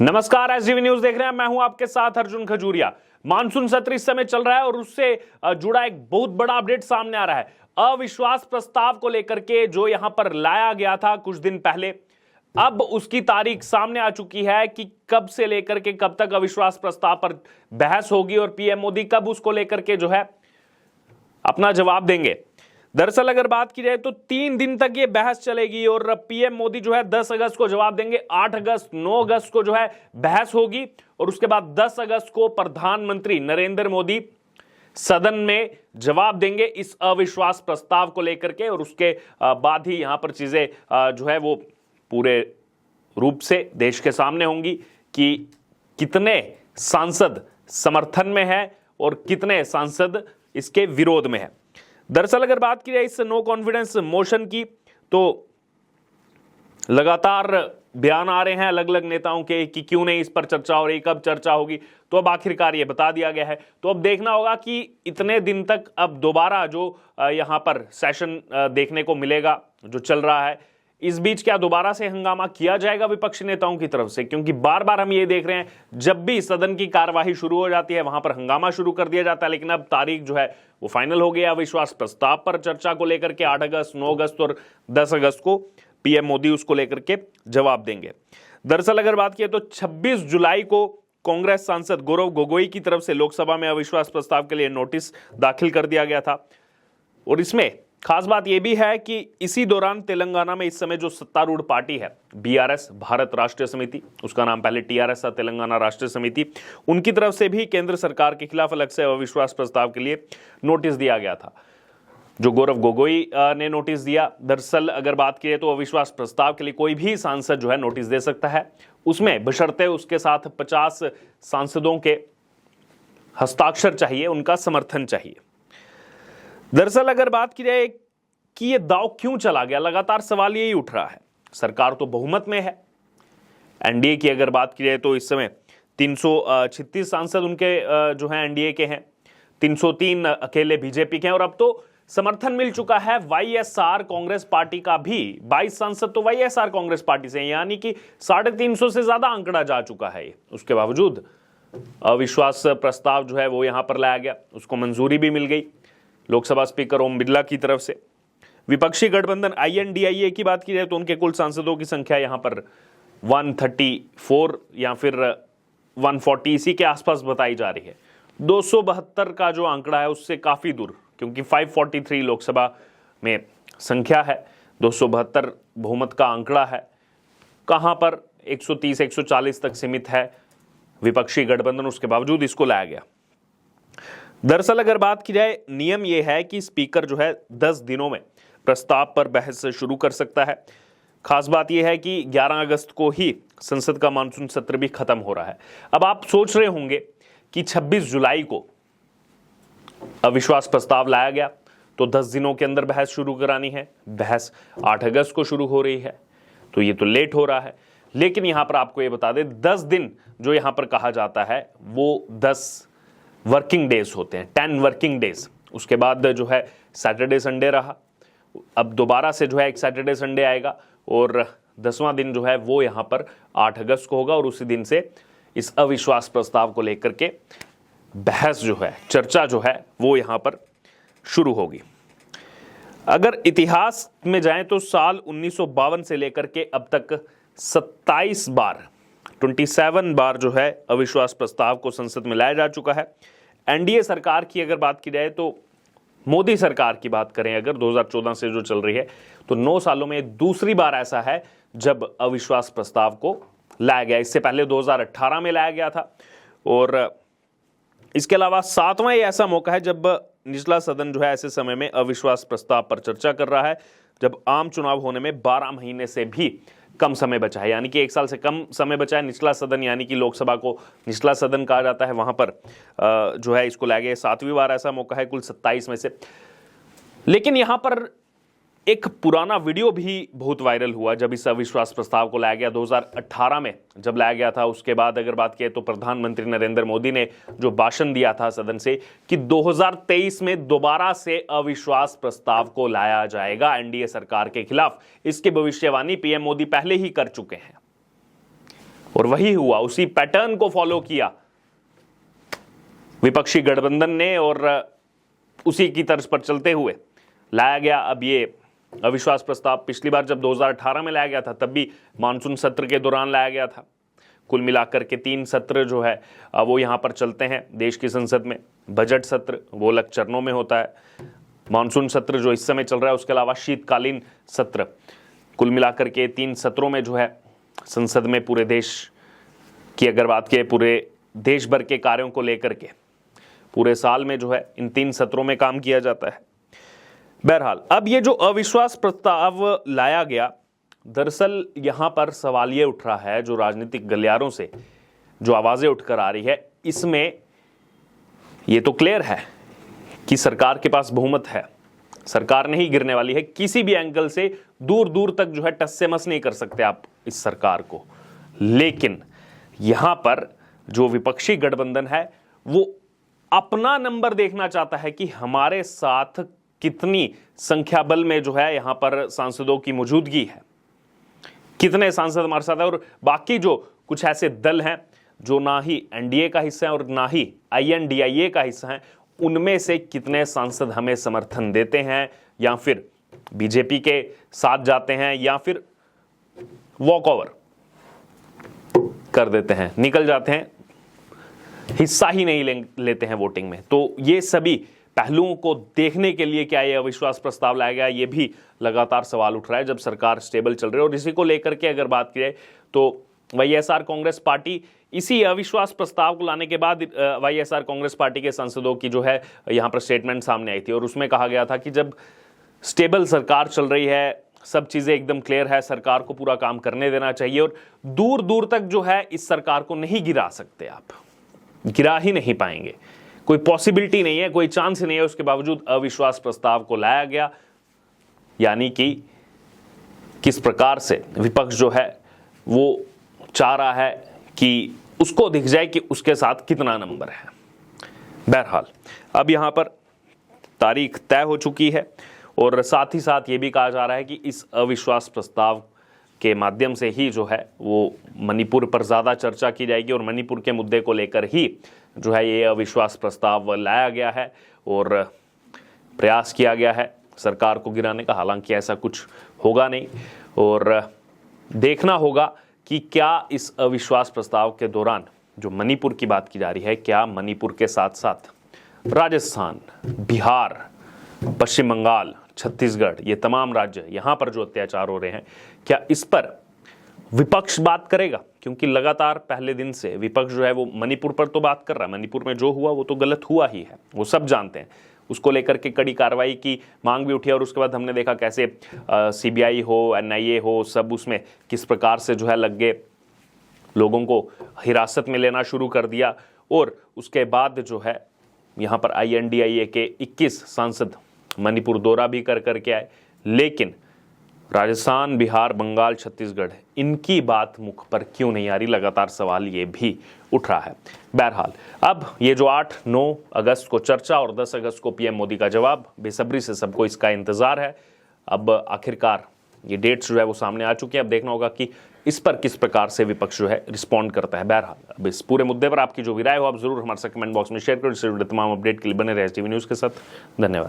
नमस्कार, SDV news देख रहे हैं। मैं हूं आपके साथ अर्जुन खजूरिया। मानसून सत्र इस समय चल रहा है और उससे जुड़ा एक बहुत बड़ा अपडेट सामने आ रहा है। अविश्वास प्रस्ताव को लेकर के जो यहां पर लाया गया था कुछ दिन पहले, अब उसकी तारीख सामने आ चुकी है कि कब से लेकर के कब तक अविश्वास प्रस्ताव पर बहस होगी और पीएम मोदी कब उसको लेकर के जो है अपना जवाब देंगे। दरअसल अगर बात की जाए तो 3 दिन तक ये बहस चलेगी और पीएम मोदी जो है 10 अगस्त को जवाब देंगे, 8 अगस्त 9 अगस्त को जो है बहस होगी और उसके बाद 10 अगस्त को प्रधानमंत्री नरेंद्र मोदी सदन में जवाब देंगे इस अविश्वास प्रस्ताव को लेकर के। और उसके बाद ही यहां पर चीजें जो है वो पूरे रूप से देश के सामने होंगी कि कितने सांसद समर्थन में है और कितने सांसद इसके विरोध में है। दरअसल अगर बात की जाए इस नो कॉन्फिडेंस मोशन की, तो लगातार बयान आ रहे हैं अलग अलग नेताओं के कि क्यों नहीं इस पर चर्चा हो रही, कब चर्चा होगी। तो अब आखिरकार ये बता दिया गया है। तो अब देखना होगा कि इतने दिन तक अब दोबारा जो यहां पर सेशन देखने को मिलेगा जो चल रहा है, इस बीच क्या दोबारा से हंगामा किया जाएगा विपक्षी नेताओं की तरफ से, क्योंकि बार बार हम ये देख रहे हैं जब भी सदन की कार्यवाही शुरू हो जाती है वहां पर हंगामा शुरू कर दिया जाता है। लेकिन अब तारीख जो है वो फाइनल हो गया अविश्वास प्रस्ताव पर चर्चा को लेकर के। 8 अगस्त 9 अगस्त और 10 अगस्त को पीएम मोदी उसको लेकर के जवाब देंगे। दरअसल अगर बात की तो 26 जुलाई को कांग्रेस सांसद गौरव गोगोई की तरफ से लोकसभा में अविश्वास प्रस्ताव के लिए नोटिस दाखिल कर दिया गया था। और इसमें खास बात यह भी है कि इसी दौरान तेलंगाना में इस समय जो सत्तारूढ़ पार्टी है बीआरएस, भारत राष्ट्रीय समिति, उसका नाम पहले टीआरएस था, तेलंगाना राष्ट्रीय समिति, उनकी तरफ से भी केंद्र सरकार के खिलाफ अलग से अविश्वास प्रस्ताव के लिए नोटिस दिया गया था, जो गौरव गोगोई ने नोटिस दिया। दरअसल अगर बात की तो अविश्वास प्रस्ताव के लिए कोई भी सांसद जो है नोटिस दे सकता है, उसमें बशर्ते उसके साथ 50 सांसदों के हस्ताक्षर चाहिए, उनका समर्थन चाहिए। दरअसल अगर बात की जाए कि ये दांव क्यों चला गया, लगातार सवाल यही उठ रहा है। सरकार तो बहुमत में है, एनडीए की अगर बात की जाए तो इस समय 336 सांसद उनके जो हैं एनडीए के हैं, 303 अकेले बीजेपी के हैं और अब तो समर्थन मिल चुका है वाईएसआर कांग्रेस पार्टी का भी। 22 सांसद तो वाईएसआर कांग्रेस पार्टी से हैं, यानी कि 350 से ज्यादा आंकड़ा जा चुका है। उसके बावजूद अविश्वास प्रस्ताव जो है वो यहां पर लाया गया, उसको मंजूरी भी मिल गई लोकसभा स्पीकर ओम बिरला की तरफ से। विपक्षी गठबंधन आईएनडीआईए की बात की जाए तो उनके कुल सांसदों की संख्या यहां पर 134 या फिर 140 इसी के आसपास बताई जा रही है। 272 का जो आंकड़ा है उससे काफी दूर, क्योंकि 543 लोकसभा में संख्या है, 272 बहुमत का आंकड़ा है। कहां पर 130 140 तक सीमित है विपक्षी गठबंधन, उसके बावजूद इसको लाया गया। दरअसल अगर बात की जाए, नियम यह है कि स्पीकर जो है 10 दिनों में प्रस्ताव पर बहस शुरू कर सकता है। खास बात यह है कि 11 अगस्त को ही संसद का मानसून सत्र भी खत्म हो रहा है। अब आप सोच रहे होंगे कि 26 जुलाई को अविश्वास प्रस्ताव लाया गया तो 10 दिनों के अंदर बहस शुरू करानी है, बहस 8 अगस्त को शुरू हो रही है, तो ये तो लेट हो रहा है। लेकिन यहां पर आपको यह बता दें, 10 दिन जो यहां पर कहा जाता है वो 10 वर्किंग डेज होते हैं, 10 वर्किंग डेज। उसके बाद जो है सैटरडे संडे रहा, अब दोबारा से जो है एक सैटरडे संडे आएगा और 10वां दिन जो है वो यहां पर 8 अगस्त को होगा और उसी दिन से इस अविश्वास प्रस्ताव को लेकर के बहस जो है, चर्चा जो है वो यहां पर शुरू होगी। अगर इतिहास में जाएं तो साल 1952 से लेकर के अब तक 27 बार जो है अविश्वास प्रस्ताव को संसद में लाया जा चुका है। एनडीए सरकार की अगर बात की जाए तो मोदी सरकार की बात करें अगर 2014 से जो चल रही है, तो 9 सालों में दूसरी बार ऐसा है जब अविश्वास प्रस्ताव को लाया गया। इससे पहले 2018 में लाया गया था और इसके अलावा 7वां ये ऐसा मौका है जब निचला सदन जो है ऐसे समय में अविश्वास प्रस्ताव पर चर्चा कर रहा है जब आम चुनाव होने में 12 महीने से भी कम समय बचा है, यानी कि 1 साल से कम समय बचा है। निचला सदन यानी कि लोकसभा को निचला सदन कहा जाता है, वहां पर जो है इसको लाया गया। 7वीं बार ऐसा मौका है कुल 27 में से। लेकिन यहां पर एक पुराना वीडियो भी बहुत वायरल हुआ जब इस अविश्वास प्रस्ताव को लाया गया 2018 में जब लाया गया था। उसके बाद अगर बात करें तो प्रधानमंत्री नरेंद्र मोदी ने जो भाषण दिया था सदन से कि 2023 में दोबारा से अविश्वास प्रस्ताव को लाया जाएगा एनडीए सरकार के खिलाफ, इसकी भविष्यवाणी पीएम मोदी पहले ही कर चुके हैं। और वही हुआ, उसी पैटर्न को फॉलो किया विपक्षी गठबंधन ने और उसी की तर्ज पर चलते हुए लाया गया अब ये अविश्वास प्रस्ताव। पिछली बार जब 2018 में लाया गया था तब भी मानसून सत्र के दौरान लाया गया था। कुल मिलाकर के 3 सत्र जो है वो यहाँ पर चलते हैं देश की संसद में। बजट सत्र वो अलग चरणों में होता है, मानसून सत्र जो इस समय चल रहा है, उसके अलावा शीतकालीन सत्र। कुल मिलाकर के 3 सत्रों में जो है संसद में पूरे देश की अगर बात करें, पूरे देश भर के कार्यों को लेकर के पूरे साल में जो है इन 3 सत्रों में काम किया जाता है। बहरहाल अब ये जो अविश्वास प्रस्ताव लाया गया, दरअसल यहां पर सवाल ये उठ रहा है, जो राजनीतिक गलियारों से जो आवाजें उठकर आ रही है, इसमें ये तो क्लियर है कि सरकार के पास बहुमत है, सरकार नहीं गिरने वाली है। किसी भी एंगल से दूर दूर तक जो है टस से मस नहीं कर सकते आप इस सरकार को। लेकिन यहां पर जो विपक्षी गठबंधन है वो अपना नंबर देखना चाहता है कि हमारे साथ कितनी संख्या बल में जो है यहां पर सांसदों की मौजूदगी है, कितने सांसद हमारे साथ है। और बाकी जो कुछ ऐसे दल हैं जो ना ही एनडीए का हिस्सा है और ना ही आईएनडीआईए का हिस्सा है, उनमें से कितने सांसद हमें समर्थन देते हैं या फिर बीजेपी के साथ जाते हैं या फिर वॉक ओवर कर देते हैं, निकल जाते हैं, हिस्सा ही नहीं लेते हैं वोटिंग में। तो ये सभी पहलुओं को देखने के लिए क्या ये अविश्वास प्रस्ताव लाया गया, ये भी लगातार सवाल उठ रहा है जब सरकार स्टेबल चल रही है। और इसी को लेकर के अगर बात की जाए तो वाईएसआर कांग्रेस पार्टी इसी अविश्वास प्रस्ताव को लाने के बाद वाईएसआर कांग्रेस पार्टी के सांसदों की जो है यहां पर स्टेटमेंट सामने आई थी और उसमें कहा गया था कि जब स्टेबल सरकार चल रही है, सब चीजें एकदम क्लियर है, सरकार को पूरा काम करने देना चाहिए और दूर दूर तक जो है इस सरकार को नहीं गिरा सकते, आप गिरा ही नहीं पाएंगे, कोई पॉसिबिलिटी नहीं है, कोई चांस नहीं है। उसके बावजूद अविश्वास प्रस्ताव को लाया गया, यानी कि किस प्रकार से विपक्ष जो है वो चाह रहा है कि उसको दिख जाए कि उसके साथ कितना नंबर है। बहरहाल अब यहां पर तारीख तय हो चुकी है और साथ ही साथ ये भी कहा जा रहा है कि इस अविश्वास प्रस्ताव के माध्यम से ही जो है वो मणिपुर पर ज़्यादा चर्चा की जाएगी और मणिपुर के मुद्दे को लेकर ही जो है ये अविश्वास प्रस्ताव लाया गया है और प्रयास किया गया है सरकार को गिराने का। हालांकि ऐसा कुछ होगा नहीं और देखना होगा कि क्या इस अविश्वास प्रस्ताव के दौरान जो मणिपुर की बात की जा रही है, क्या मणिपुर के साथ साथ राजस्थान, बिहार, पश्चिम बंगाल, छत्तीसगढ़, ये तमाम राज्य यहाँ पर जो अत्याचार हो रहे हैं, क्या इस पर विपक्ष बात करेगा? क्योंकि लगातार पहले दिन से विपक्ष जो है वो मणिपुर पर तो बात कर रहा है, मणिपुर में जो हुआ वो तो गलत हुआ ही है, वो सब जानते हैं। उसको लेकर के कड़ी कार्रवाई की मांग भी उठी और उसके बाद हमने देखा कैसे सीबीआई हो, एनआईए हो, सब उसमें किस प्रकार से जो है लग गए, लोगों को हिरासत में लेना शुरू कर दिया। और उसके बाद जो है यहाँ पर आईएनडीआईए के 21 सांसद मणिपुर दौरा भी कर करके आए, लेकिन राजस्थान, बिहार, बंगाल, छत्तीसगढ़, इनकी बात मुख पर क्यों नहीं आ रही, लगातार सवाल ये भी उठ रहा है। बहरहाल अब ये जो 8-9 अगस्त को चर्चा और 10 अगस्त को पीएम मोदी का जवाब, बेसब्री से सबको इसका इंतजार है। अब आखिरकार ये डेट्स जो है वो सामने आ चुकी है, अब देखना होगा कि इस पर किस प्रकार से विपक्ष जो है रिस्पॉन्ड करता है। बहरहाल अब इस पूरे मुद्दे पर आपकी जो भी राय हो आप जरूर हमारे कमेंट बॉक्स में शेयर करें। इससे जुड़े तमाम अपडेट के लिए बने रहे टीवी न्यूज़ के साथ। धन्यवाद।